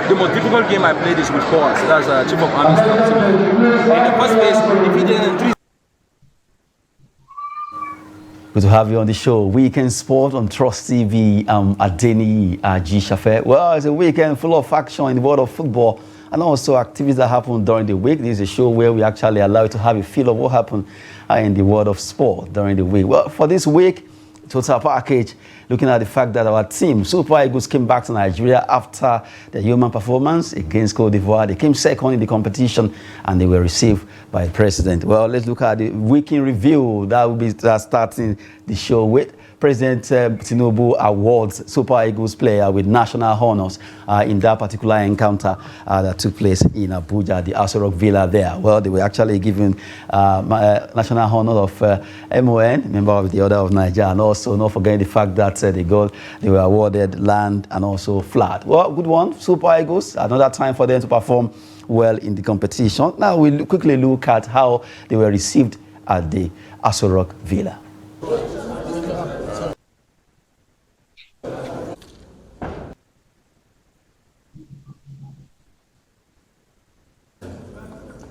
The most difficult game I played is with Force. That's a Chief of Army Staff. In the first place, defeated in 3. Good to have you on the show. Weekend Sport on Trust TV. Adeni G. Shafe. Well, it's a weekend full of action in the world of football and also activities that happen during the week. This is a show where we actually allow you to have a feel of what happened in the world of sport during the week. Well, for this week, total package, looking at the fact that our team, Super Eagles, came back to Nigeria after the human performance against Cote d'Ivoire. They came second in the competition and they were received by the president. Well, let's look at the week in review. That will be starting the show with President Tinubu awards Super Eagles player with national honors in that particular encounter that took place in Abuja, the Aso Villa there. Well, they were actually given national honor of MON, member of the Order of Nigeria, and also not forgetting the fact that they were awarded land and also flag. Well, good one, Super Eagles. Another time for them to perform well in the competition. Now we'll quickly look at how they were received at the Aso Villa.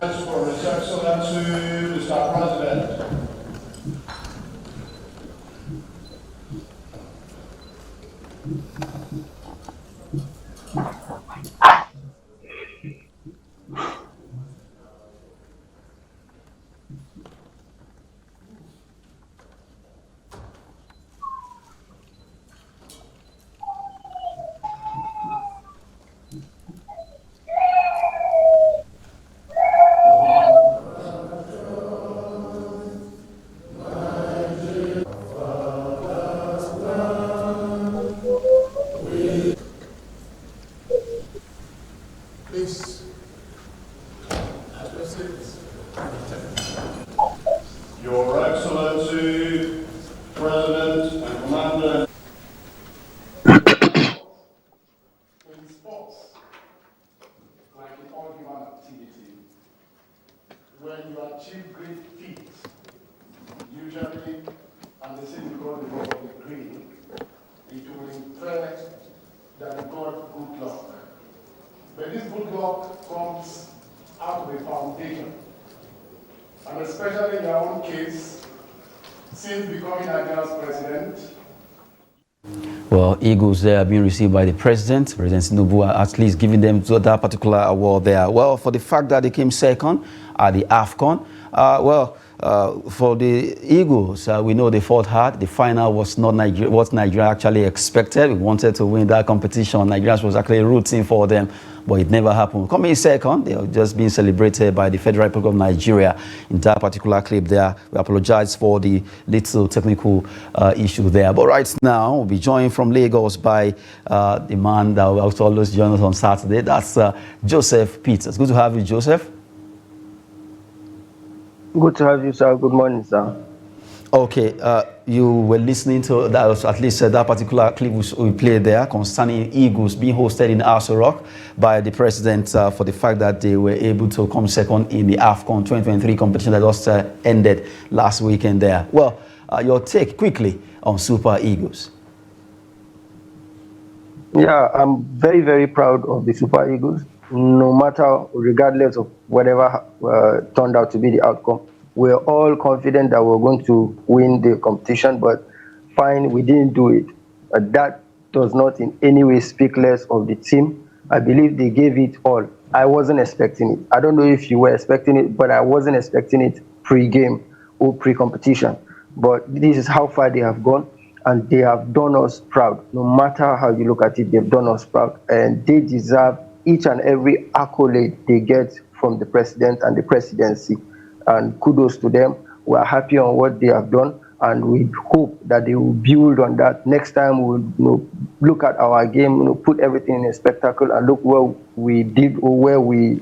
For His Excellency, Mr. President. Your Excellency, President and Commander. In sports, like in all human activity, when you achieve great feats, usually, and they say you got the ball of the green, it will infer that you got good luck. But this good luck comes out of the foundation. And especially in your own case, since becoming Nigeria's president. Well, Eagles there are being received by the President Tinubu, at least giving them that particular award there. Well, for the fact that they came second at the AFCON, for the Eagles, we know they fought hard. The final was not what Nigeria actually expected. We wanted to win that competition. Nigeria was actually rooting for them. but it never happened. Coming second, they are just being celebrated by the Federal Republic of Nigeria in that particular clip there. We apologize for the little technical issue there. But right now, we'll be joined from Lagos by the man that will also always join us on Saturday. That's Joseph Peters. Good to have you, Joseph. Good to have you, sir. Good morning, sir. Okay, you were listening to that, was at least that particular clip we played there concerning Eagles being hosted in Aso Rock by the president for the fact that they were able to come second in the AFCON 2023 competition that just ended last weekend there. Well, your take quickly on Super Eagles. Yeah, I'm very, very proud of the Super Eagles. No matter, regardless of whatever turned out to be the outcome, we're all confident that we're going to win the competition, but fine, we didn't do it. That does not in any way speak less of the team. I believe they gave it all. I wasn't expecting it. I don't know if you were expecting it, but I wasn't expecting it pre-game or pre-competition. But this is how far they have gone, and they have done us proud. No matter how you look at it, they've done us proud, and they deserve each and every accolade they get from the president and the presidency. And kudos to them. We are happy on what they have done, and we hope that they will build on that. Next time we'll look at our game, put everything in a spectacle, and look where we did or where we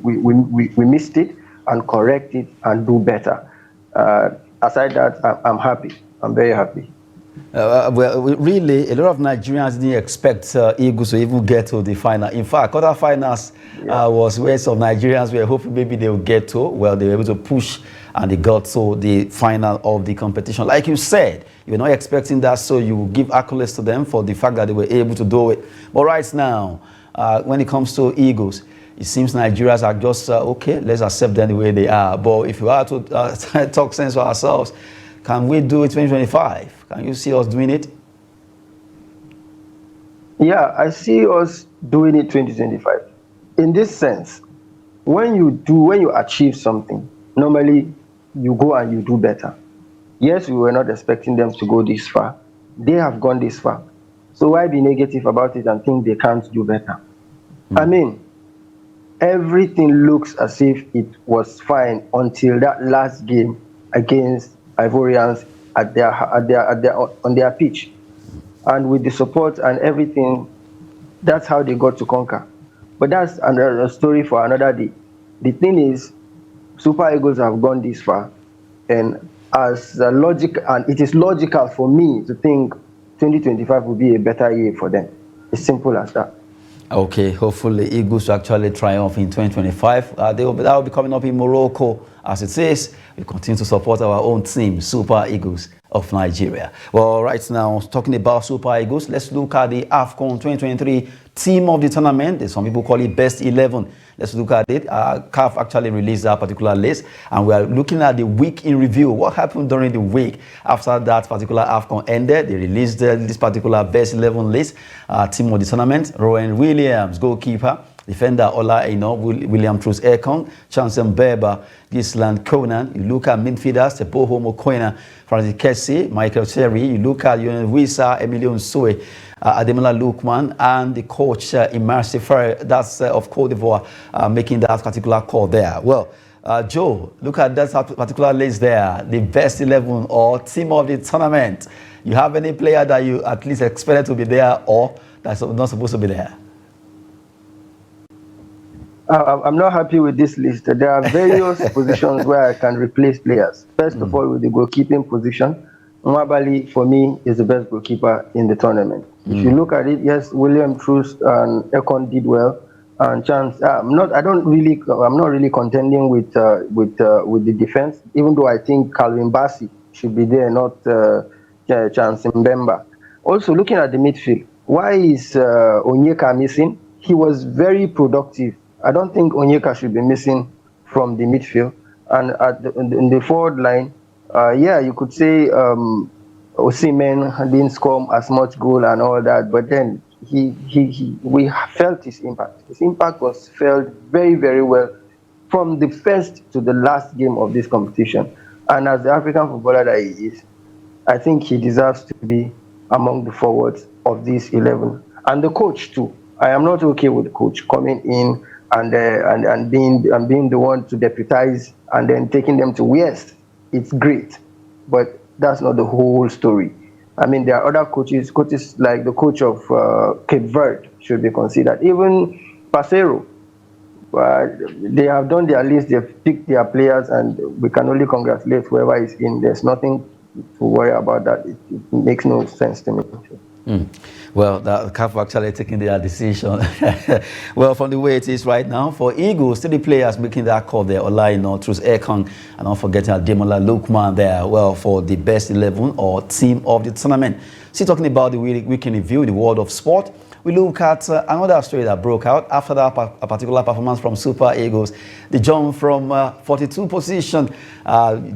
missed it, and correct it and do better. Aside that, I'm happy. I'm very happy. Well, really, a lot of Nigerians didn't expect Eagles to even get to the final. In fact, quarterfinals was where some Nigerians were hoping maybe they would get to. Well, they were able to push and they got to the final of the competition. Like you said, you're not expecting that, so you give accolades to them for the fact that they were able to do it. But right now, when it comes to Eagles, it seems Nigerians are just, okay, let's accept them the way they are. But if you are to talk sense for ourselves, can we do it 2025? Can you see us doing it? Yeah, I see us doing it 2025. In this sense, when you achieve something, normally you go and you do better. Yes, we were not expecting them to go this far. They have gone this far. So why be negative about it and think they can't do better? I mean, everything looks as if it was fine until that last game against Ivorians on their pitch, and with the support and everything, that's how they got to conquer. But that's another story for another day. The thing is, Super Eagles have gone this far, and it is logical for me to think 2025 will be a better year for them. It's simple as that. Okay, hopefully Eagles will actually triumph in 2025. That will be coming up in Morocco. As it is, we continue to support our own team, Super Eagles of Nigeria. Well, right now, talking about Super Eagles, let's look at the AFCON 2023 team of the tournament. Some people call it Best 11. Let's look at it. CAF actually released that particular list, and we are looking at the week in review. What happened during the week after that particular AFCON ended? They released this particular Best 11 list. Team of the tournament: Rowan Williams, goalkeeper; defender Ola Aino, William Truss Ekong, Chancellor Beba, Gisland Conan. You look at midfielders: Teboho Mokoena, Francis Kessie, Michael Terry. You look at Yonan Wisa, Emilio Nsue, Ademola Lukman, and the coach Immersi Ferrer, that's of Cote d'Ivoire, making that particular call there. Well, Joe, look at that particular list there, the best 11 or team of the tournament. You have any player that you at least expected to be there or that's not supposed to be there? I'm not happy with this list. There are various positions where I can replace players. First of all, with the goalkeeping position, Nwabali, for me, is the best goalkeeper in the tournament. If you look at it, yes, William Truss and Ekon did well, and Chance. I'm not really contending with the defense, even though I think Calvin Bassey should be there, not Chance Mbemba. Also, looking at the midfield, why is Onyeka missing? He was very productive. I don't think Onyeka should be missing from the midfield. And in the forward line, you could say Osimhen didn't score as much goal and all that, but then we felt his impact. His impact was felt very, very well from the first to the last game of this competition. And as the African footballer that he is, I think he deserves to be among the forwards of this 11. And the coach too. I am not okay with the coach coming in and being the one to deputize and then taking them to West. It's great, but that's not the whole story. I mean, there are other coaches like the coach of Cape Verde should be considered. Even Pasero, they have done their list, they've picked their players, and we can only congratulate whoever is in. There's nothing to worry about that. It makes no sense to me. Well, the CAF actually taking their decision. Well, from the way it is right now, for Eagles, 3 players making that call there: Olaino, Trus Ekong, and not forgetting Ademola Lookman there. Well, for the best 11 or team of the tournament. Still talking about the weekend review, the world of sport. We look at another story that broke out after that a particular performance from Super Eagles. The jump from 42 position,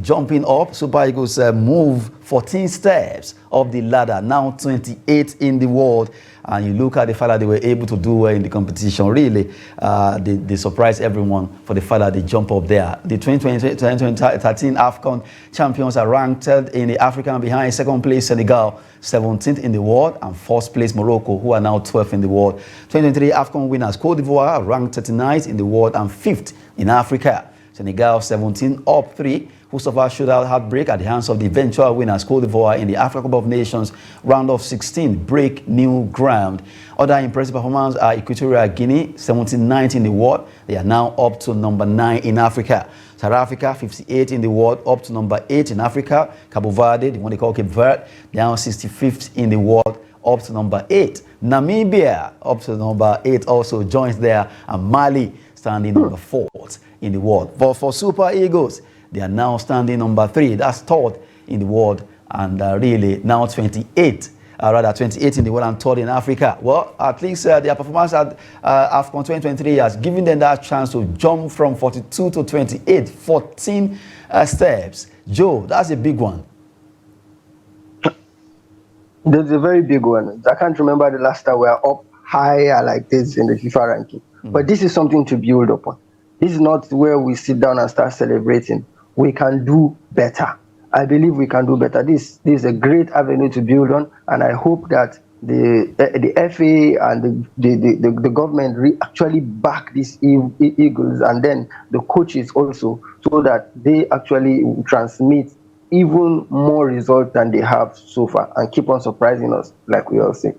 jumping up. Super Eagles move 14 steps up the ladder, now 28 in the world. And you look at the fact that they were able to do well in the competition. Really, they surprised everyone for the fact that they jump up there. The 2013 AFCON champions are ranked in the African behind second place Senegal, 17th in the world, and first place Morocco, who are now 12th in the world. 2023 AFCON winners Cote d'Ivoire ranked 39th in the world and 5th in Africa. Senegal 17 up 3, who suffered shootout heartbreak at the hands of the eventual winners Cote d'Ivoire in the Africa Cup of Nations round of 16, break new ground. Other impressive performances are Equatorial Guinea 79th in the world. They are now up to number 9 in Africa. South Africa 58 in the world, up to number 8 in Africa. Cabo Verde, the one they call Cape Verde, down 65th in the world, up to number 8. Namibia up to number 8 also joins there, and Mali standing number 4th in the world. But for Super Eagles, they are now standing number 3. That's 3rd in the world, and really now 28. Rather 28 in the world and 3rd in Africa. Well, at least their performance at AFCON 2023 has given them that chance to jump from 42 to 28, 14 steps. Joe, that's a big one. That's a very big one. I can't remember the last time we were up higher like this in the FIFA ranking. But this is something to build upon. This is not where we sit down and start celebrating. We can do better. I believe we can do better. This is a great avenue to build on, and I hope that the FA and the government actually back these Eagles, and then the coaches also, so that they actually transmit even more results than they have so far and keep on surprising us like we all say.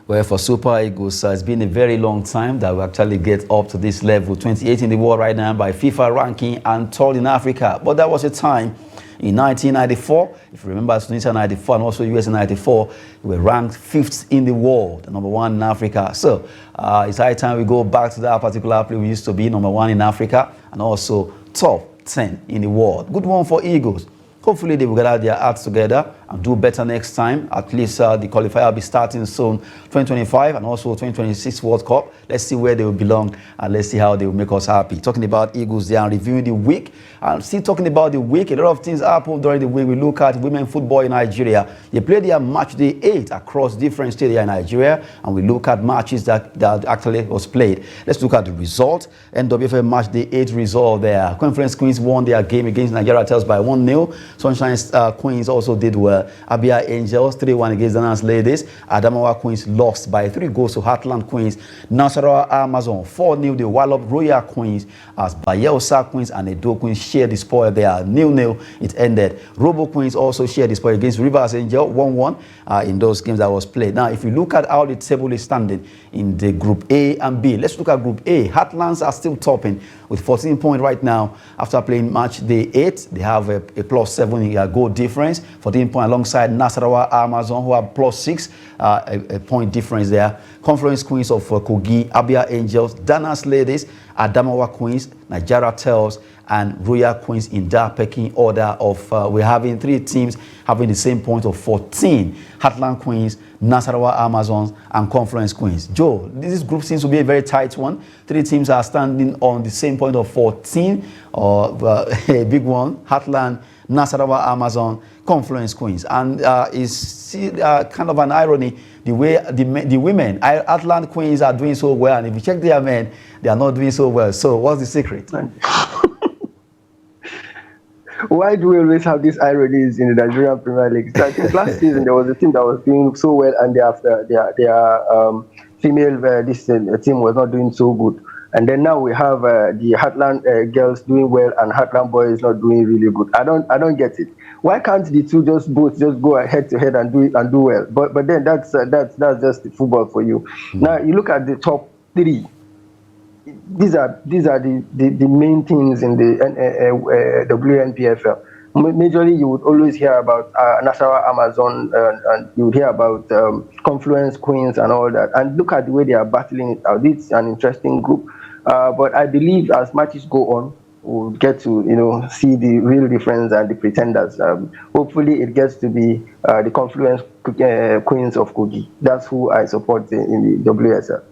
Well, for Super Eagles, it's been a very long time that we actually get up to this level. 28 in the world right now by FIFA ranking and 3rd in Africa. But that was a time in 1994. If you remember, Tunisia 94 and also US 94, we were ranked 5th in the world, number 1 in Africa. So it's high time we go back to that particular place we used to be, number 1 in Africa and also top 10 in the world. Good one for Eagles. Hopefully they will gather their hearts together and do better next time. At least the qualifier will be starting soon, 2025 and also 2026 World Cup. Let's see where they will belong and let's see how they will make us happy. Talking about Eagles, they are reviewing the week. And still talking about the week, a lot of things happen during the week. We look at women football in Nigeria. They play their match day 8 across different stadia in Nigeria, and we look at matches that actually was played. Let's look at the result. NWFL match day 8 result there. Conference Queens won their game against Nigeria Tels by 1-0. Sunshine Queens also did well. Abia Angels 3-1 against Danas Ladies. Adamawa Queens lost by 3 goals to Heartland Queens. Nasarawa Amazon 4-0. They wallop Royal Queens as Bayelsa Queens and Edo Queens shared the spoil there. 0-0 it ended. Robo Queens also shared the spoil against Rivers Angel 1-1 in those games that was played. Now, if you look at how the table is standing in the Group A and B, let's look at Group A. Heartlands are still topping with 14 points right now after playing match day 8. They have a +7 goal difference, 14 points alongside Nasarawa Amazon, who have +6 a point difference there. Conference Queens of Kogi, Abia Angels, Danas Ladies, Adamawa Queens, Nigeria Tels, and Royal Queens in that pecking order of we're having 3 teams having the same point of 14. Heartland Queens, Nasarawa Amazons, and Conference Queens. Joe, this group seems to be a very tight one. 3 teams are standing on the same point of 14, or a big one. Heartland, Nasarawa Amazon, Conference Queens. And it's kind of an irony the way the women, Heartland Queens, are doing so well, and if you check their men, they are not doing so well. So what's the secret? Why do we always have these ironies in the Nigerian Premier League? Like last season, there was a team that was doing so well, and their female team was not doing so good. And then now we have the Heartland girls doing well and Heartland boys not doing really good. I don't get it. Why can't the two both just go head to head and do well? But then that's just the football for you. Now you look at the top three. These are the main things in the WNPFL. Majorly, you would always hear about Nasarawa Amazon, and you would hear about Confluence Queens and all that. And look at the way they are battling it out. It's an interesting group. But I believe as matches go on, we'll get to see the real difference and the pretenders. Hopefully, it gets to be the Confluence Queens of Kogi. That's who I support in the WSL.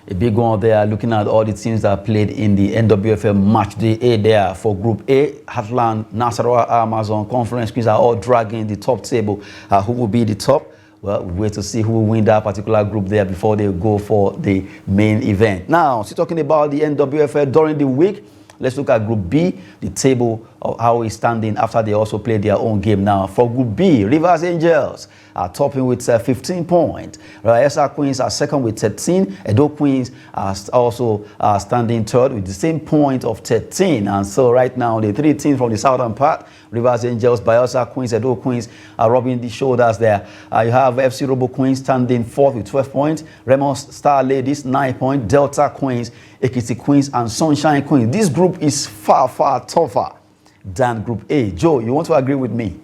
A big one there, looking at all the teams that played in the NWFL match day A there. For Group A, Heartland, Nasarawa, Amazon, Conference Queens are all dragging the top table. Who will be the top? Well, we wait to see who will win that particular group there before they go for the main event. Now, still talking about the NWFL during the week, let's look at Group B, the table of how it's standing after they also played their own game now. For Group B, Rivers Angels are topping with 15 points. Rayesa Queens are second with 13. Edo Queens are also standing third with the same point of 13. And so right now, the three teams from the southern part, Rivers Angels, Bayelsa Queens, Edo Queens, are rubbing the shoulders there. You have FC Robo Queens standing fourth with 12 points. Remo Star Ladies, 9 points. Delta Queens, Ekiti Queens, and Sunshine Queens. This group is far, far tougher than Group A. Joe, you want to agree with me?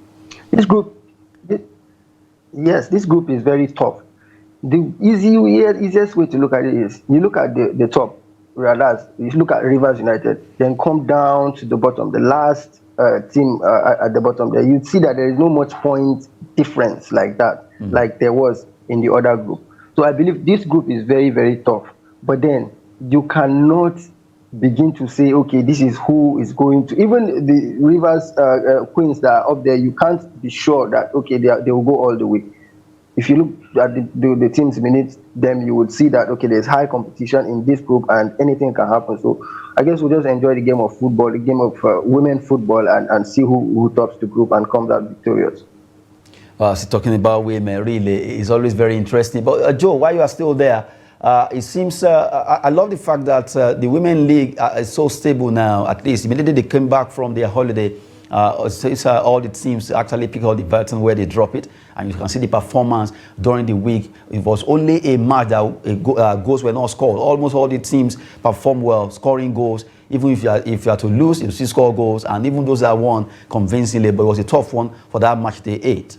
Yes, this group is very tough. The easiest way to look at it is you look at the top, whereas you look at Rivers United, then come down to the bottom, the last team at the bottom there. You'd see that there is no much point difference like that, like there was in the other group. So I believe this group is very, very tough. But then you cannot begin to say, okay, this is who is going to, even the Rivers Queens that are up there, you can't be sure that, okay, they will go all the way. If you look at the teams beneath them, you would see that, okay, there's high competition in this group and anything can happen. So I guess we'll just enjoy the game of football, the game of women football, and see who tops the group and comes out victorious. So talking about women, really, is always very interesting. But Joe, while you are still there, it seems, I love the fact that the Women League is so stable now, at least. Immediately they came back from their holiday, all the teams actually pick out the button where they drop it, and you can see the performance during the week. It was only a match that goals were not scored. Almost all the teams performed well, scoring goals. Even if you are to lose, you still score goals, and even those that won convincingly, but it was a tough one for that match day 8.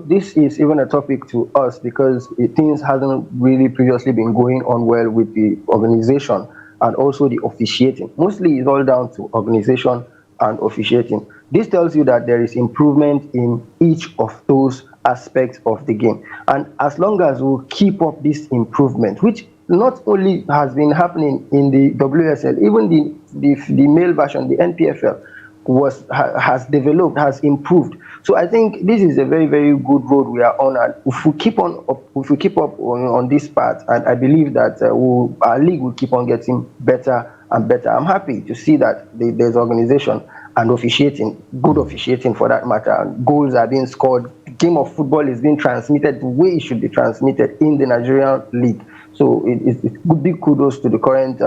This is even a topic to us because things hasn't really previously been going on well with the organization and also the officiating. Mostly it's all down to organization and officiating. This tells you that there is improvement in each of those aspects of the game. And as long as we keep up this improvement, which not only has been happening in the WSL, even the male version, the NPFL, has developed, has improved. So I think this is a very, very good road we are on, and if we keep up on this path, and I believe that our league will keep on getting better and better. I'm happy to see that there's organization and officiating, good officiating for that matter, and goals are being scored. The game of football is being transmitted the way it should be transmitted in the Nigerian league. So it would be kudos to the current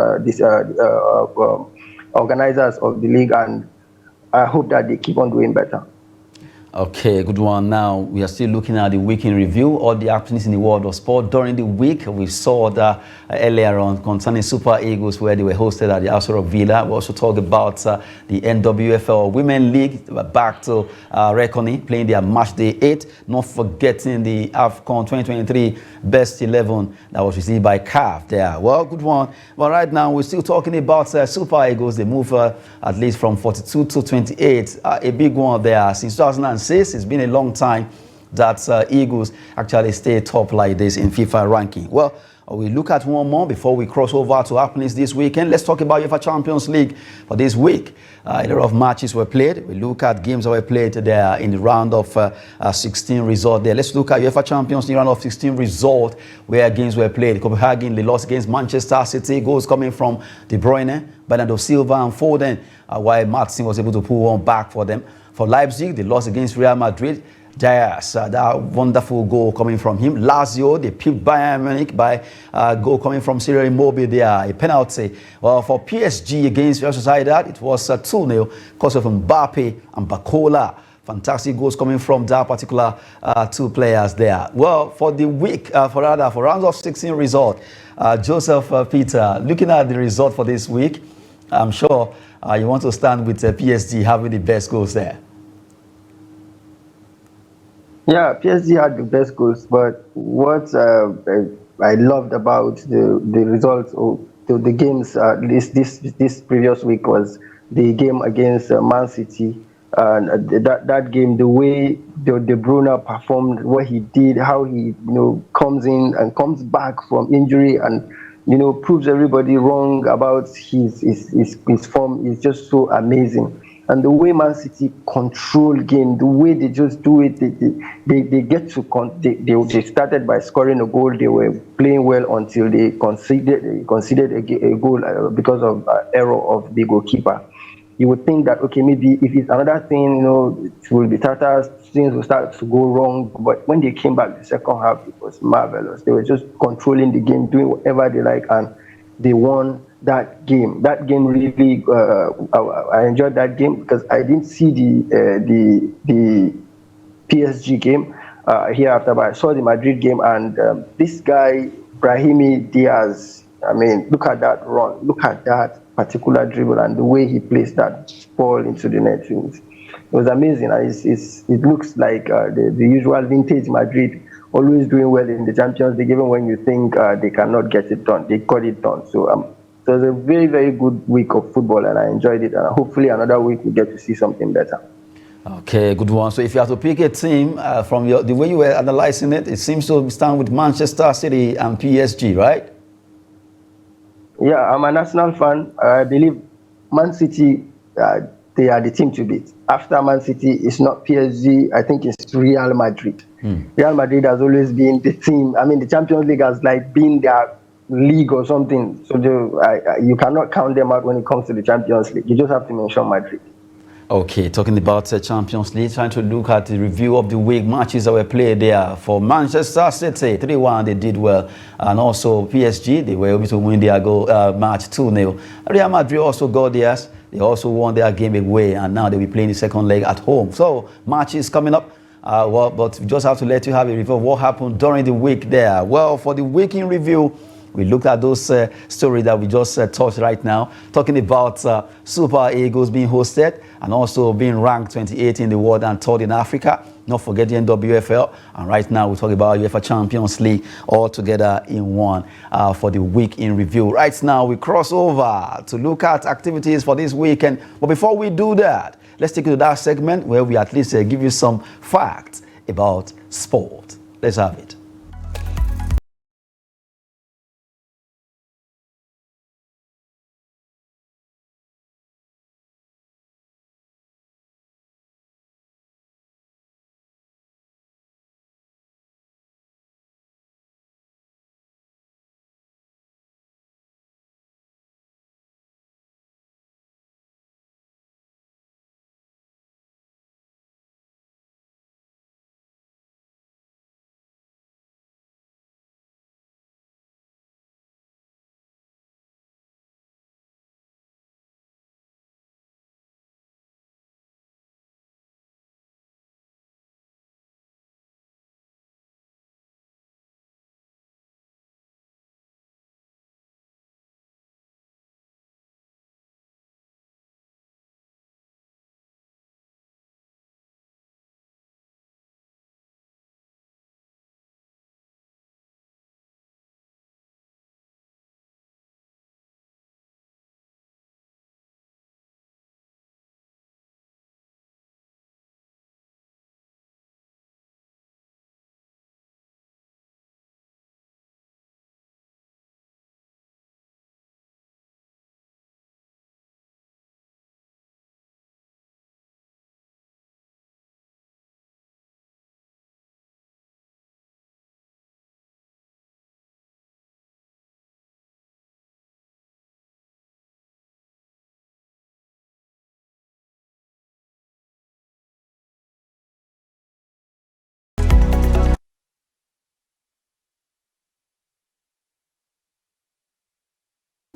organizers of the league, and I hope that they keep on doing better. Okay, good one. Now, we are still looking at the week in review, all the happenings in the world of sport. During the week, we saw that earlier on concerning Super Eagles, where they were hosted at the House of Villa. We also talked about the NWFL Women League, back to reckoning, playing their match day 8, not forgetting the AFCON 2023 Best 11 that was received by CAF there. Well, good one. But right now, we're still talking about Super Eagles. They move at least from 42 to 28, a big one there since 2006. It's been a long time that Eagles actually stay top like this in FIFA ranking. Well, we look at one more before we cross over to happenings this weekend. Let's talk about UEFA Champions League for this week. A lot of matches were played. We look at games that were played there in the round of 16 result there. Let's look at UEFA Champions League round of 16 result where games were played. Copenhagen, they lost against Manchester City. Goals coming from De Bruyne, Bernardo Silva, and Foden, while Martin was able to pull one back for them. For Leipzig, they lost against Real Madrid. Yes, that wonderful goal coming from him. Lazio, they picked Bayern Munich by goal coming from Cyril Immobile there. A penalty. Well, for PSG against Real Sociedad, it was 2-0 because of Mbappe and Bacola. Fantastic goals coming from that particular two players there. Well, for the week, for rounds of 16 result, Joseph Peter, looking at the result for this week, I'm sure you want to stand with PSG having the best goals there. Yeah, PSG had the best goals, but what I loved about the results of the games this previous week was the game against Man City. And that game, the way De Bruyne performed, what he did, how he comes in and comes back from injury and proves everybody wrong about his form is just so amazing. And the way Man City control game, the way they just do it, they get to they started by scoring a goal. They were playing well until they conceded a goal because of error of the goalkeeper. You would think that, okay, maybe if it's another thing, it will be Tata's, things will start to go wrong. But when they came back the second half, it was marvelous. They were just controlling the game, doing whatever they like, and they won that game. That game really, I enjoyed that game because I didn't see the PSG game hereafter, but I saw the Madrid game, and this guy Brahimi Diaz. I mean, look at that run. Look at that particular dribble and the way he placed that ball into the net. It was amazing. And it looks like the usual vintage Madrid, always doing well in the Champions League, even when you think they cannot get it done. They got it done. So it was a very, very good week of football, and I enjoyed it. And hopefully another week we get to see something better. Okay, good one. So if you have to pick a team from the way you were analyzing it, it seems to stand with Manchester City and PSG, right? Yeah, I'm an Arsenal fan. I believe Man City, they are the team to beat. After Man City, it's not PSG. I think it's Real Madrid. Real Madrid has always been the team. I mean, the Champions League has been their league or something. So you cannot count them out when it comes to the Champions League. You just have to mention Madrid. Okay, talking about the Champions League, trying to look at the review of the week matches that were played there. For Manchester City, 3-1, they did well. And also PSG, they were able to win their match 2-0. Real Madrid also got theirs. They also won their game away, and now they'll be playing the second leg at home. So, matches coming up. But we just have to let you have a review of what happened during the week there. Well, for the week in review, we looked at those stories that we just touched right now, talking about Super Eagles being hosted and also being ranked 28 in the world and third in Africa. Not forget the NWFL. And right now we talk about UEFA Champions League all together in one for the week in review. Right now we cross over to look at activities for this weekend. But before we do that, let's take you to that segment where we at least give you some facts about sport. Let's have it.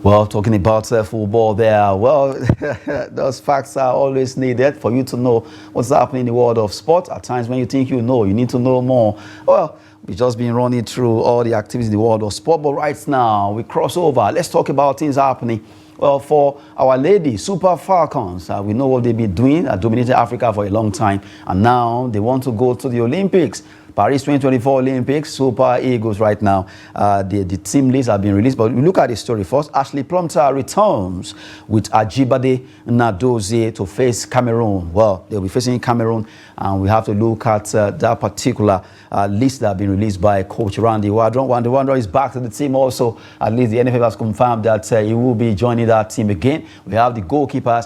Well, talking about football there, well, those facts are always needed for you to know what's happening in the world of sport. At times when you think you know, you need to know more. Well, we've just been running through all the activities in the world of sport, but right now we cross over. Let's talk about things happening. Well, for our ladies, Super Falcons, we know what they've been doing, dominating Africa for a long time, and now they want to go to the Olympics. Paris 2024 Olympics, Super Eagles right now. The team lists have been released, but we look at the story first. Ashley Plumter returns with Ajibade Nadozie to face Cameroon. Well, they'll be facing Cameroon, and we have to look at that particular list that has been released by Coach Randy Wardron. Randy Wardron is back to the team also. At least the NFL has confirmed that he will be joining that team again. We have the goalkeepers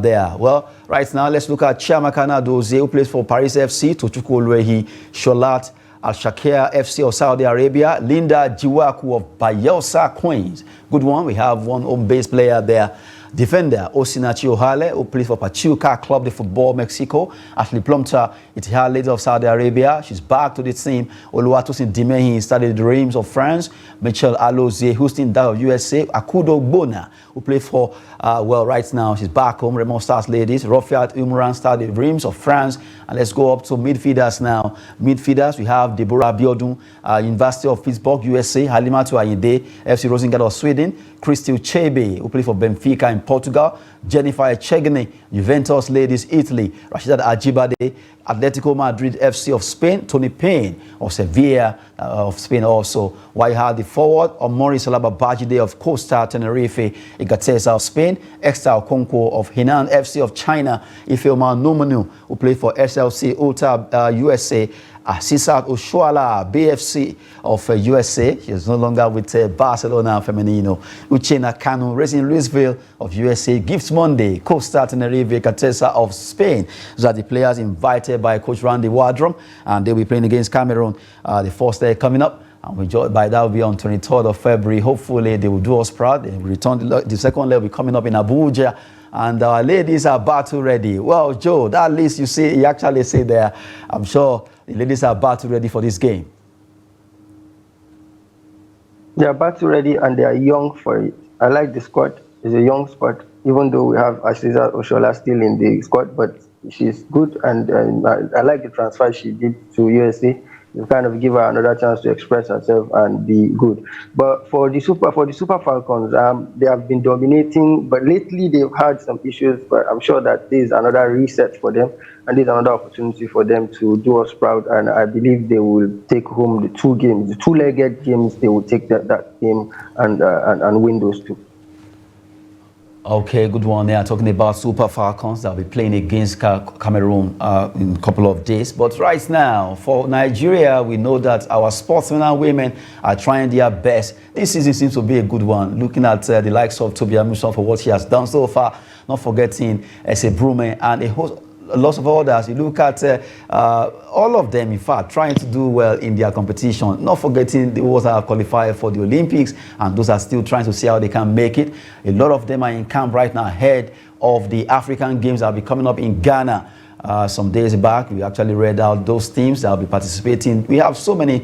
there. Well, right now, let's look at Chiamaka Nadozie, who plays for Paris FC, Tochukwu Olwehi, Sholat Al-Shakir FC of Saudi Arabia, Linda Jiwaku of Bayelsa Queens. Good one. We have one home base player there. Defender Osinachi Ohale, who plays for Pachuca Club de Football Mexico. Ashley Plumter, Etihad Ladies of Saudi Arabia. She's back to the team. Oluwatosin Dimehi studied the Reims of France. Michelle Alozie, Houston Dye of USA. Akudo Bona, who plays for, well, right now, she's back home. Raymond Stars Ladies. Rafiat Umran studied the Reims of France. And let's go up to midfielders now. Midfielders, we have Deborah Biodun, University of Pittsburgh, USA. Halimatu Ayinde, FC Rosengard of Sweden. Christy Uchebe, who plays for Benfica in Portugal. Jennifer Echegni, Juventus Ladies, Italy. Rashidat Ajibade, Atletico Madrid FC of Spain. Tony Payne of Sevilla of Spain also. While you have the forward, Omori Salaba Bajide of Costa Tenerife, Igatesa of Spain. Exta Okonkwo of Henan FC of China. Ifeoma Nomanu, who played for SLC Ulta USA. Sisat Oshuala, BFC of USA. She is no longer with Barcelona Femenino. Uchena Kanu, Racing Louisville of USA. Gifts Monday, Costa Tenerife, Catesa of Spain. Those are the players invited by Coach Randy Wardrum, and they'll be playing against Cameroon. The first day coming up. And by that will be on 23rd of February. Hopefully, they will do us proud. They will return. The second leg will be coming up in Abuja. And our ladies are battle ready. Well, Joe, that list you see, you actually say there, I'm sure the ladies are battle ready for this game. They are battle ready and they are young for it. I like the squad. It's a young squad, even though we have Ashiza Oshola still in the squad, but she's good, and I like the transfer she did to USA. You kind of give her another chance to express herself and be good. But for the Super Falcons, they have been dominating, but lately they've had some issues. But I'm sure that this is another reset for them, and this is another opportunity for them to do us proud. And I believe they will take home the two games, the two-legged games. They will take that game and win those two. Okay, good one there. Talking about Super Falcons, they'll be playing against Cameroon in a couple of days. But right now, for Nigeria, we know that our sportsmen and women are trying their best. This season seems to be a good one. Looking at the likes of Toby Amuson for what he has done so far, not forgetting Ese Brume and a host. Lots of others. You look at all of them, in fact, trying to do well in their competition. Not forgetting the ones that are qualified for the Olympics, and those are still trying to see how they can make it. A lot of them are in camp right now ahead of the African Games that will be coming up in Ghana. Some days back, we actually read out those teams that will be participating. We have so many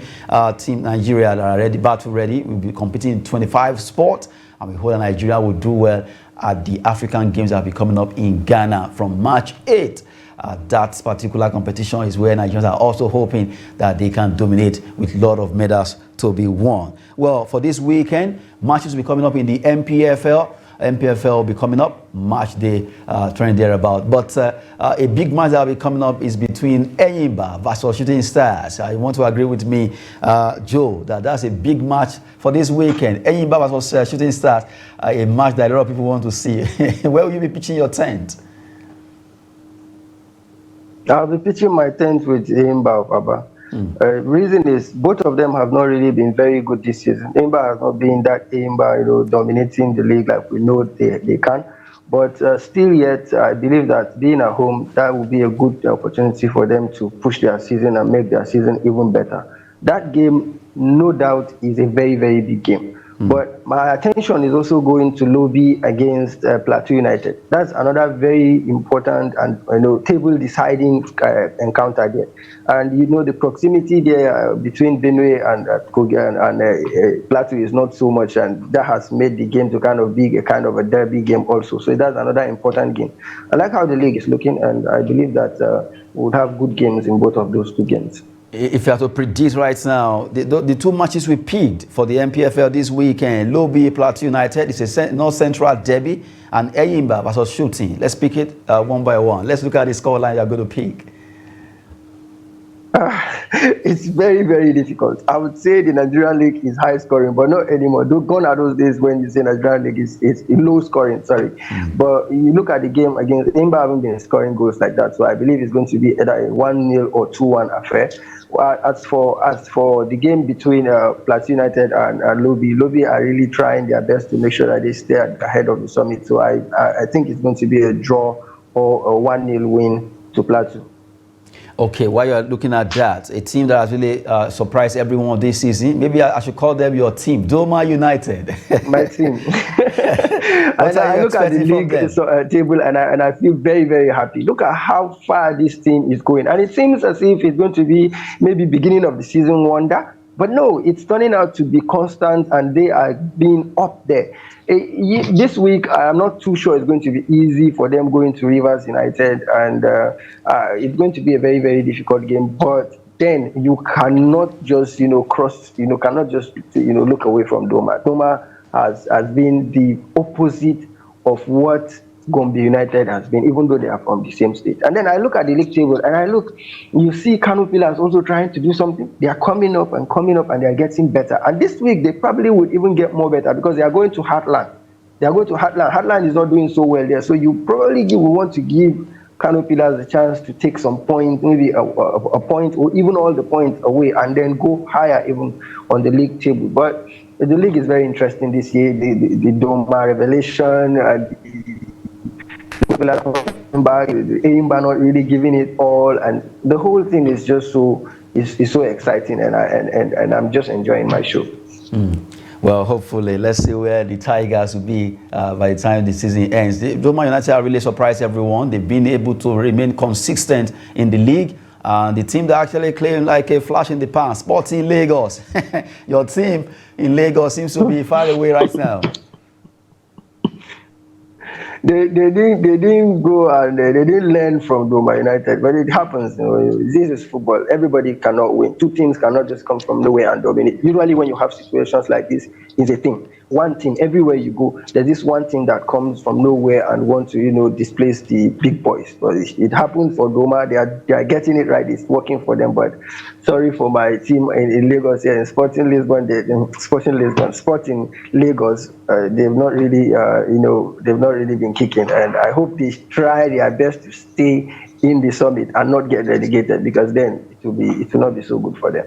teams Nigeria that are ready, battle ready. We'll be competing in 25 sports, and we hope that Nigeria will do well at the African Games that will be coming up in Ghana from March 8th. That particular competition is where Nigerians are also hoping that they can dominate with a lot of medals to be won. Well, for this weekend, matches will be coming up in the MPFL. MPFL will be coming up, match day, training thereabout. But a big match that will be coming up is between Enyimba versus Shooting Stars. You want to agree with me, Joe, that that's a big match for this weekend. Enyimba versus Shooting Stars, a match that a lot of people want to see. Where will you be pitching your tent? I'll be pitching my tent with Enyimba of Aba. Reason is both of them have not really been very good this season. Enyimba has not been that Enyimba, dominating the league like we know they can. But still yet, I believe that being at home, that will be a good opportunity for them to push their season and make their season even better. That game, no doubt, is a very, very big game. But my attention is also going to Lobi against Plateau United. That's another very important and table deciding encounter there. And the proximity there between Benue and Kogi and Plateau is not so much, and that has made the game to kind of be a kind of a derby game also. So that's another important game. I like how the league is looking, and I believe that we'll have good games in both of those two games. If you have to predict right now, the two matches we picked for the MPFL this weekend, Lobi Plateau United, it's a North Central derby, and Enyimba versus Shooting. Let's pick it one by one. Let's look at the scoreline you're going to pick. It's very, very difficult. I would say the Nigerian League is high scoring, but not anymore. Gone are those days when you say Nigerian League is low scoring, sorry. But you look at the game against Enyimba, haven't been scoring goals like that. So I believe it's going to be either a 1-0 or 2-1 affair. As for the game between Plateau United and Lobi are really trying their best to make sure that they stay ahead of the summit. So I think it's going to be a draw or a 1-0 win to Plateau. Okay, while you're looking at that, a team that has really surprised everyone this season, maybe I should call them your team, Doma United. My team. And I look at the league table and I feel very, very happy. Look at how far this team is going. And it seems as if it's going to be maybe beginning of the season wonder. But no, it's turning out to be constant, and they are being up there. This week, I'm not too sure it's going to be easy for them going to Rivers United, and it's going to be a very, very difficult game. But then you cannot just, cannot just, look away from Doma. Doma has been the opposite of what Gombe United has been, even though they are from the same state. And then I look at the league table and you see Kano Pillars also trying to do something. They are coming up and they are getting better. And this week they probably would even get more better because they are going to Heartland. They are going to Heartland. Heartland is not doing so well there. So you probably will want to give Kano Pillars a chance to take some points, maybe a point or even all the points away, and then go higher even on the league table. But the league is very interesting this year. The Doma revelation, Enyimba not really giving it all, and the whole thing is just so exciting, and I'm just enjoying my show. Well, hopefully, let's see where the Tigers will be by the time the season ends. The Doma United have really surprised everyone. They've been able to remain consistent in the league. The team that actually claimed like a flash in the pan, Sporting Lagos. Your team in Lagos seems to be far away right now. They didn't go and they didn't learn from Doma United, but it happens. This is football. Everybody cannot win. Two teams cannot just come from nowhere and dominate. Usually, when you have situations like this, it's a thing. One team, everywhere you go, there's this one team that comes from nowhere and wants to, displace the big boys. But it happened for Doma. They are getting it right. It's working for them. But sorry for my team in Lagos here, in Sporting Lisbon, Sporting Lagos. They've not really been kicking, and I hope they try their best to stay in the summit and not get relegated, because then it will not be so good for them.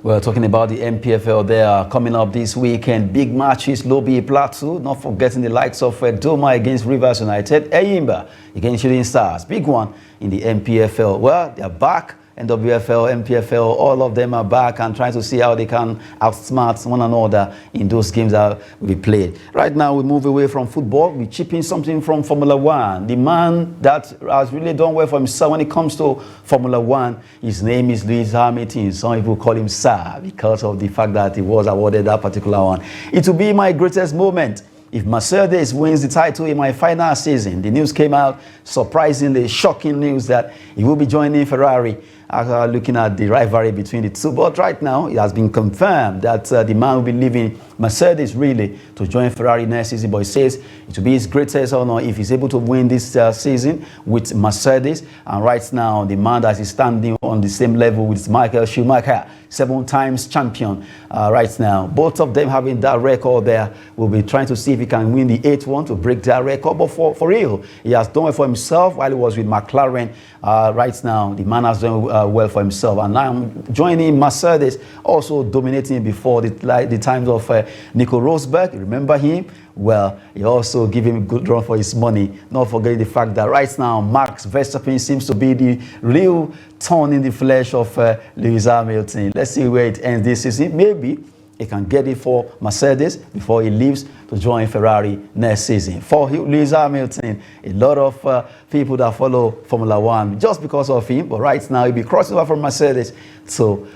Well, talking about the MPFL, they are coming up this weekend. Big matches, Lobi Plateau, not forgetting the likes of Doma against Rivers United, Enyimba against Shooting Stars. Big one in the MPFL. Well, they are back. NWFL, MPFL, all of them are back and trying to see how they can outsmart one another in those games that will be played. Right now, we move away from football. We chip in something from Formula One. The man that has really done well for himself when it comes to Formula One, his name is Lewis Hamilton. Some people call him Sir because of the fact that he was awarded that particular one. It will be my greatest moment if Mercedes wins the title in my final season. The news came out, surprisingly shocking news, that he will be joining Ferrari. Looking at the rivalry between the two, but right now it has been confirmed that the man will be leaving Mercedes really to join Ferrari next season. But he says it will be his greatest honor if he's able to win this season with Mercedes. And right now the man that is standing on the same level with Michael Schumacher, 7 times champion. Right now, both of them having that record there. We'll be trying to see if he can win the 8th one to break that record. But for real, he has done it for himself while he was with McLaren. Right now, the man has done well for himself, and now I'm joining Mercedes, also dominating before the times of Nico Rosberg. Remember him? Well, he also gave him a good run for his money. Not forgetting the fact that right now Max Verstappen seems to be the real thorn in the flesh of Lewis Hamilton. Let's see where it ends this season. Maybe he can get it for Mercedes before he leaves to join Ferrari next season. For Lewis Hamilton, a lot of people that follow Formula One just because of him, but right now he'll be crossing over from Mercedes to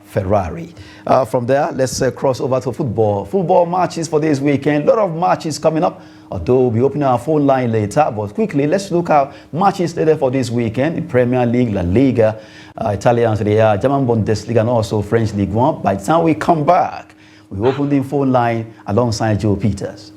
Ferrari. From there, let's cross over to football. Football matches for this weekend. A lot of matches coming up, although we'll be opening our phone line later. But quickly, let's look at matches later for this weekend. The Premier League, La Liga, Italian Serie A, German Bundesliga, and also French League One. By the time we come back, we open the phone line alongside Joe Peters.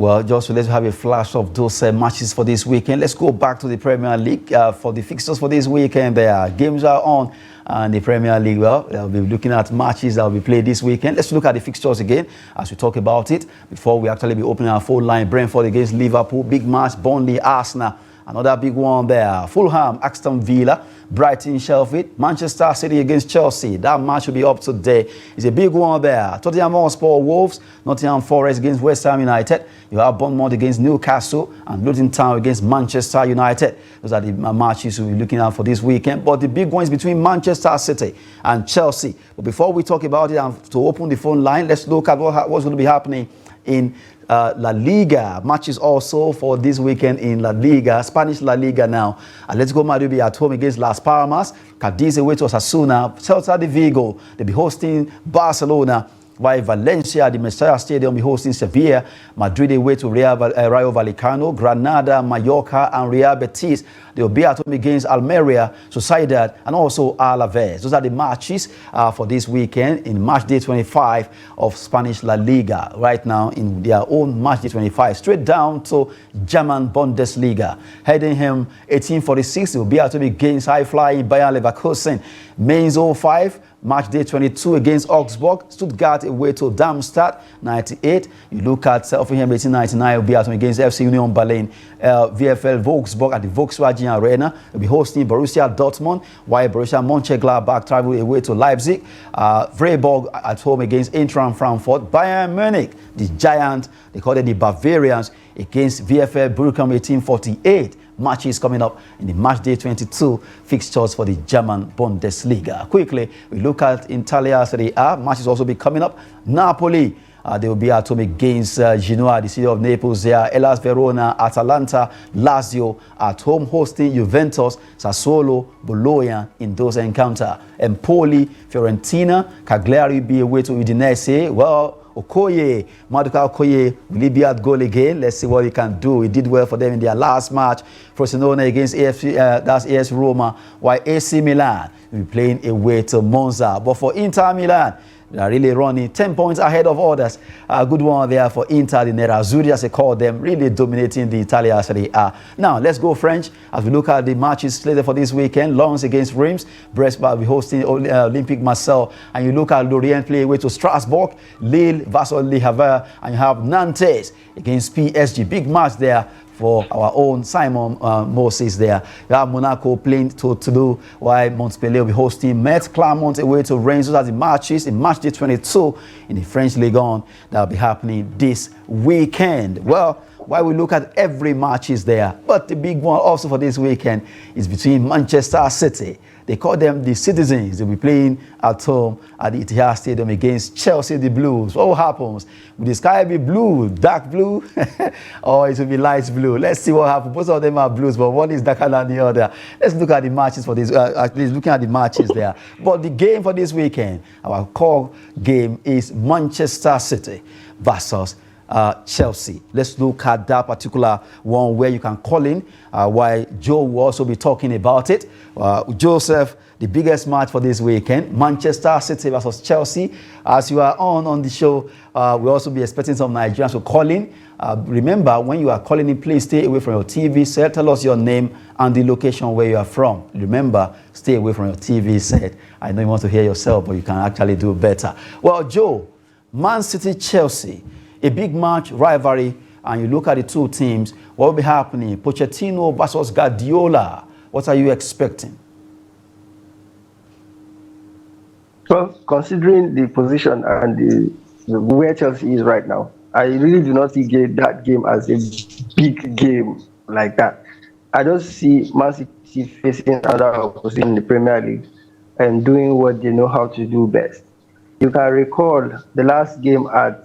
Well, just let's have a flash of those matches for this weekend. Let's go back to the Premier League for the fixtures for this weekend. Games are on, and the Premier League, well, they'll be looking at matches that will be played this weekend. Let's look at the fixtures again as we talk about it before we actually be opening our phone line. Brentford against Liverpool, big match. Burnley, Arsenal, another big one there. Fulham, Aston Villa, Brighton, Sheffield, Manchester City against Chelsea. That match will be up today. It's a big one there. Tottenham Hotspur, Wolves, Nottingham Forest against West Ham United. You have Bournemouth against Newcastle and Luton Town against Manchester United. Those are the matches we'll be looking at for this weekend. But the big one is between Manchester City and Chelsea. But before we talk about it and to open the phone line, let's look at what's going to be happening in La Liga. Matches also for this weekend in La Liga, Spanish La Liga now. Atletico Madrid be at home against Las Palmas. Cadiz away to Osasuna. Celta de Vigo, they'll be hosting Barcelona. While Valencia, the Mestalla Stadium, be hosting Sevilla. Madrid away to Rayo Vallecano. Granada, Mallorca, and Real Betis. They will be at home against Almeria, Sociedad, and also Alaves. Those are the matches for this weekend in match day 25 of Spanish La Liga. Right now in their own match day 25. Straight down to German Bundesliga. Heidenheim 1846. They will be at home against high-flying Bayer Leverkusen. Mainz 05. Match day 22 against Augsburg. Stuttgart away to Darmstadt 98. You look at Hoffenheim 1899 will be at home against FC Union Berlin. VfL Wolfsburg at the Volkswagen Arena. They'll be hosting Borussia Dortmund. While Borussia Mönchengladbach travel away to Leipzig. Freiburg at home against Eintracht Frankfurt. Bayern Munich, the giant, they call it the Bavarians, against VfL Bochum 1848. Matches coming up in the match day 22 fixtures for the German Bundesliga. Quickly, we look at Italia Serie A. Matches also be coming up. Napoli, they will be at home against Genoa, the city of Naples there. Hellas Verona, Atalanta, Lazio at home hosting Juventus, Sassuolo, Bologna in those encounter. Empoli, Fiorentina, Cagliari be away to Udinese. Well, Okoye, Maduka Okoye, will he be at goal again? Let's see what he can do. He did well for them in their last match. Frosinone against that's AS Roma, while AC Milan will be playing away to Monza. But for Inter Milan, they are really running 10 points ahead of others. A good one there for Inter, the Nerazzurri, as they call them, really dominating the Italia Serie A. Now, let's go French as we look at the matches slated for this weekend. Lens against Reims, Brest will be hosting Olympique Marseille, and you look at Lorient play away to Strasbourg, Lille versus Le Havre, and you have Nantes against PSG. Big match there for our own Simon Moses there. You have Monaco playing to Toulouse, while Montpellier will be hosting Metz. Clermont away to Reims. Those are the matches in match day 22 in the French Ligue 1 that will be happening this weekend. Well, while we look at every match is there, but the big one also for this weekend is between Manchester City. They call them the Citizens. They'll be playing at home at the Etihad Stadium against Chelsea, the Blues. What happens? Will the sky be blue, dark blue, or it will be light blue? Let's see what happens. Both of them are blues, but one is darker than the other. Let's look at the matches for this. At least looking at the matches there. But the game for this weekend, our core game is Manchester City versus Chelsea. Let's look at that particular one where you can call in while Joe will also be talking about it. Joseph, the biggest match for this weekend, Manchester City versus Chelsea. As you are on the show, we'll also be expecting some Nigerians to call in. Remember, when you are calling in, please stay away from your TV set. Tell us your name and the location where you are from. Remember, stay away from your TV set. I know you want to hear yourself, but you can actually do better. Well, Joe, Man City, Chelsea, a big match, rivalry, and you look at the two teams, what will be happening? Pochettino versus Guardiola. What are you expecting? Well, considering the position and where Chelsea is right now, I really do not see that game as a big game like that. I just see Man City facing other opposition in the Premier League and doing what they know how to do best. You can recall the last game at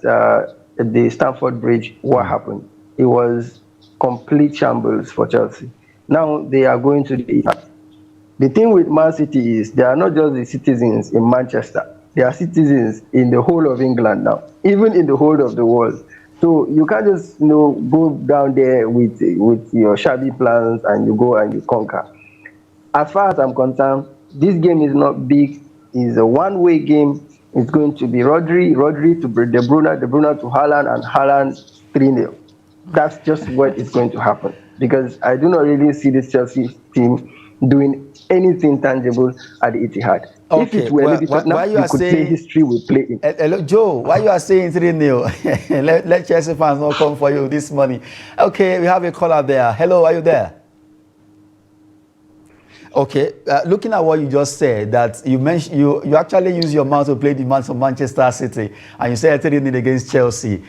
the Stamford Bridge, what happened? It was complete shambles for Chelsea. Now they are going to the Etihad. The thing with Man City is they are not just the citizens in Manchester. They are citizens in the whole of England now, even in the whole of the world. So you can't just go down there with your shabby plans and you go and you conquer. As far as I'm concerned, this game is not big. It's a one-way game. It's going to be Rodri to De Bruyne to Haaland, and Haaland 3-0. That's just what is going to happen, because I do not really see this Chelsea team doing anything tangible at the Etihad. Okay, if it were maybe Tottenham, you could say history will play in. Hello, Joe, why you are saying 3-0? let Chelsea fans not come for you this morning. Okay, we have a caller there. Hello, are you there? Okay, looking at what you just said, that you mentioned you actually use your mouth to play the match of Manchester City, and you said 3-0 against Chelsea.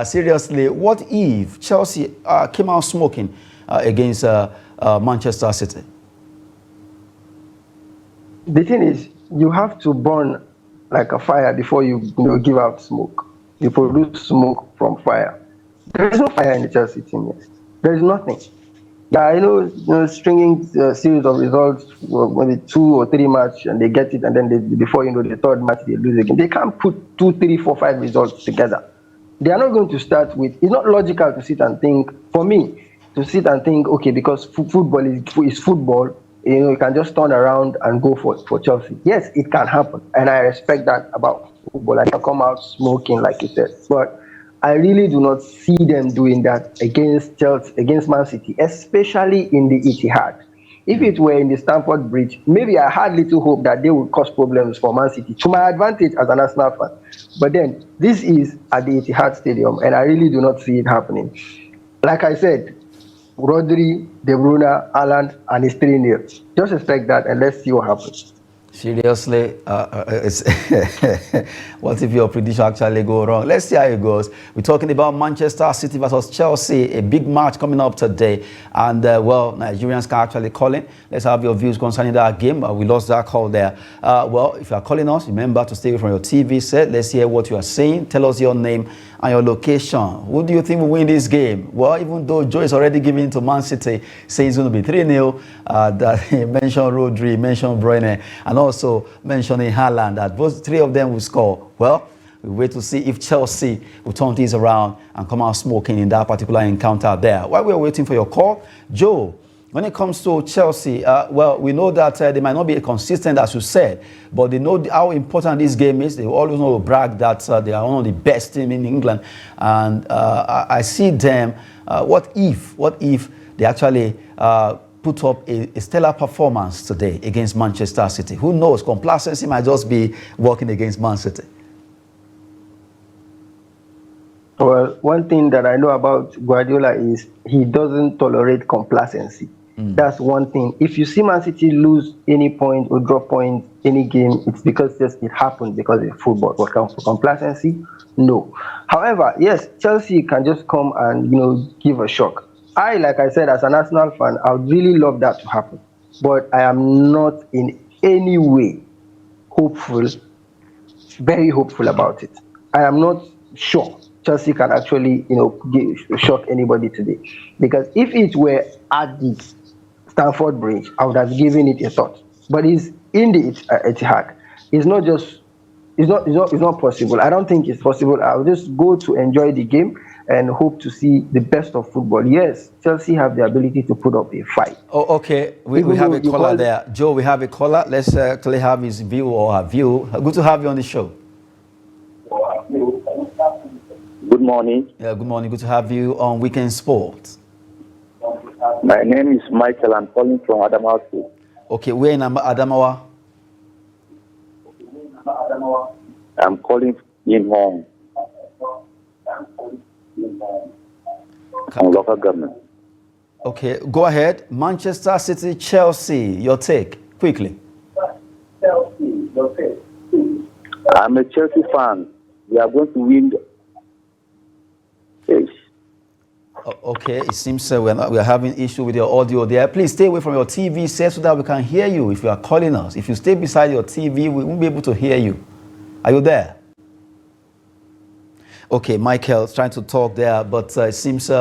Seriously, what if Chelsea came out smoking against Manchester City? The thing is, you have to burn like a fire before you give out smoke. You produce smoke from fire. There is no fire in the Chelsea team yet. There is nothing. Yeah, I know, stringing a series of results, maybe 2 or 3 matches, and they get it, and then before the third match, they lose again. They can't put 2, 3, 4, 5 results together. They are not going to start with. It's not logical to sit and think. For me, to sit and think, okay, because football is football, you can just turn around and go for Chelsea. Yes, it can happen, and I respect that about football. I can come out smoking, like you said, but I really do not see them doing that against Chelsea, against Man City, especially in the Etihad. If it were in the Stamford Bridge, maybe I had little hope that they would cause problems for Man City, to my advantage as an Arsenal fan. But then, this is at the Etihad Stadium, and I really do not see it happening. Like I said, Rodri, De Bruyne, Haaland, and it's 3-0. Just expect that, and let's see what happens. Seriously, what if your prediction actually go wrong? Let's see how it goes. We're talking about Manchester City versus Chelsea, a big match coming up today. And, well, Nigerians can actually call in. Let's have your views concerning that game. We lost that call there. Well, if you are calling us, remember to stay away from your TV set. Let's hear what you are saying. Tell us your name and your location. Who do you think will win this game? Well, even though Joe is already giving to Man City, saying it's going to be 3-0, that he mentioned Rodri, mentioned Bruyne, and also mentioning Haaland, that both 3 of them will score. Well, we wait to see if Chelsea will turn things around and come out smoking in that particular encounter there. While we are waiting for your call, Joe, when it comes to Chelsea, well, we know that they might not be consistent, as you said, but they know how important this game is. They always know to brag that they are one of the best teams in England. And I see them, what if they actually put up a stellar performance today against Manchester City? Who knows? Complacency might just be working against Man City. Well, one thing that I know about Guardiola is he doesn't tolerate complacency. That's one thing. If you see Man City lose any point or drop points any game, it's because just it happened because it's football. What comes for complacency? No. However, yes, Chelsea can just come and give a shock. Like I said, as an Arsenal fan, I would really love that to happen, but I am not in any way hopeful, very hopeful about it. I am not sure Chelsea can actually, shock anybody today. Because if it were at the Stamford Bridge, I would have given it a thought. But it's in the Etihad. It's not just, it's not possible. I don't think it's possible. I'll just go to enjoy the game and hope to see the best of football. Yes, Chelsea have the ability to put up a fight. Oh, okay. We have a caller there. Joe, we have a caller. Let's actually have his view or her view. Good to have you on the show. Good morning. Yeah, good morning. Good to have you on Weekend Sport. My name is Michael. I'm calling from Adamawa State. Okay, we're in Adamawa. I'm calling in home. From local government. Okay, go ahead. Manchester City, Chelsea, your take, quickly. I'm a Chelsea fan. We are going to win. Yes. Okay, it seems we are having issue with your audio there. Please stay away from your TV set so that we can hear you if you are calling us. If you stay beside your TV, we won't be able to hear you. Are you there? Okay, Michael's trying to talk there, but it seems he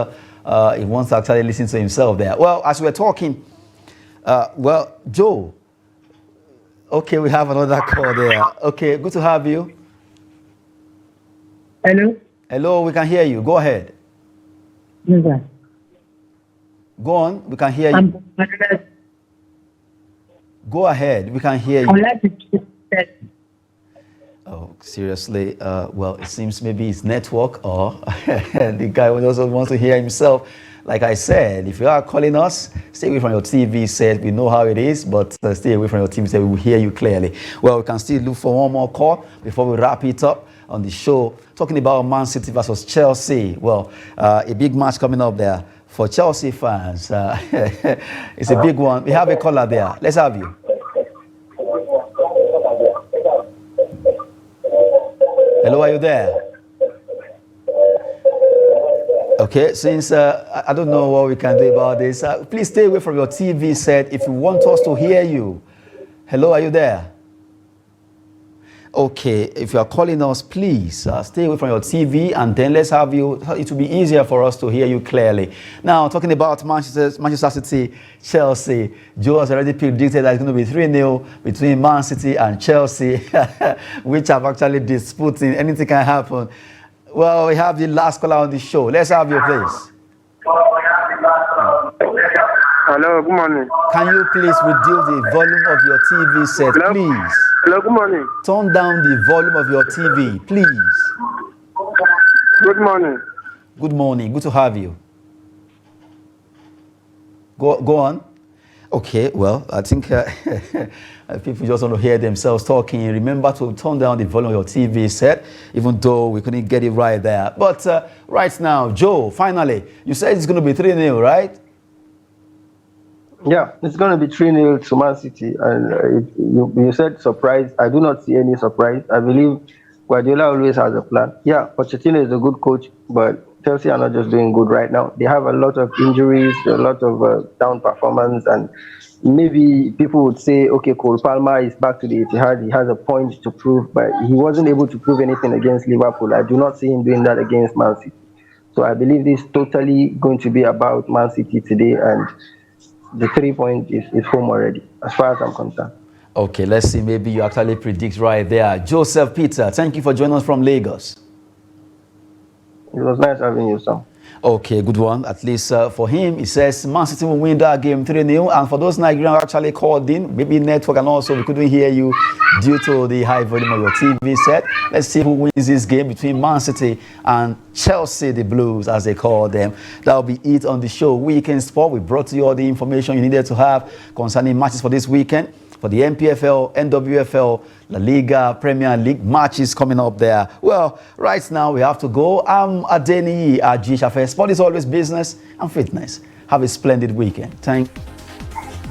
wants to actually listen to himself there. Well, as we're talking, Joe, okay, we have another call there. Okay, good to have you. Hello? Hello, we can hear you. Go ahead. Yes, sir. Go on, we can hear you. Go ahead, we can hear you. I would like to that. Oh, seriously? Well, it seems maybe it's network or the guy also wants to hear himself. Like I said, if you are calling us, stay away from your TV set. We know how it is, but stay away from your TV set. We will hear you clearly. Well, we can still look for one more call before we wrap it up on the show. Talking about Man City versus Chelsea. Well, a big match coming up there for Chelsea fans. It's a big one. We have a caller there. Let's have you. Hello, are you there? Okay, since I don't know what we can do about this, please stay away from your TV set if you want us to hear you. Hello, are you there? Okay, if you are calling us, please stay away from your TV and then let's have you. It will be easier for us to hear you clearly. Now, talking about Manchester City, Chelsea, Joe has already predicted that it's going to be 3-0 between Man City and Chelsea, which have actually disputing. Anything can happen. Well, we have the last caller on the show. Let's have you, please. Hello, good morning. Can you please reduce the volume of your TV set, Hello? please? Hello, good morning. Turn down the volume of your TV, please. Good morning. Good morning. Good to have you. Go on. Okay, well, I think people just want to hear themselves talking. Remember to turn down the volume of your TV set, even though we couldn't get it right there. But right now, Joe, finally, you said it's going to be 3-0, right? Yeah, it's going to be 3-0 to Man City. And you said surprise. I do not see any surprise. I believe Guardiola always has a plan. Yeah, Pochettino is a good coach, but Chelsea are not just doing good right now. They have a lot of injuries, a lot of down performance, and maybe people would say, okay, Cole Palmer is back to the Etihad. He has a point to prove, but he wasn't able to prove anything against Liverpool. I do not see him doing that against Man City. So I believe this is totally going to be about Man City today, and the 3 point is home already, as far as I'm concerned. Okay, let's see. Maybe you actually predict right there. Joseph Peter, thank you for joining us from Lagos. It was nice having you, Sam. Okay, good one. At least for him, he says Man City will win that game 3-0. And for those Nigerians who actually called in, maybe network and also we couldn't hear you due to the high volume of your TV set. Let's see who wins this game between Man City and Chelsea, the Blues, as they call them. That'll be it on the show Weekend Sport. We brought you all the information you needed to have concerning matches for this weekend. For the MPFL, NWFL, La Liga, Premier League matches coming up there. Well, right now we have to go. I'm Adeni Ajishafe. Sport is always business and fitness. Have a splendid weekend. Thank you.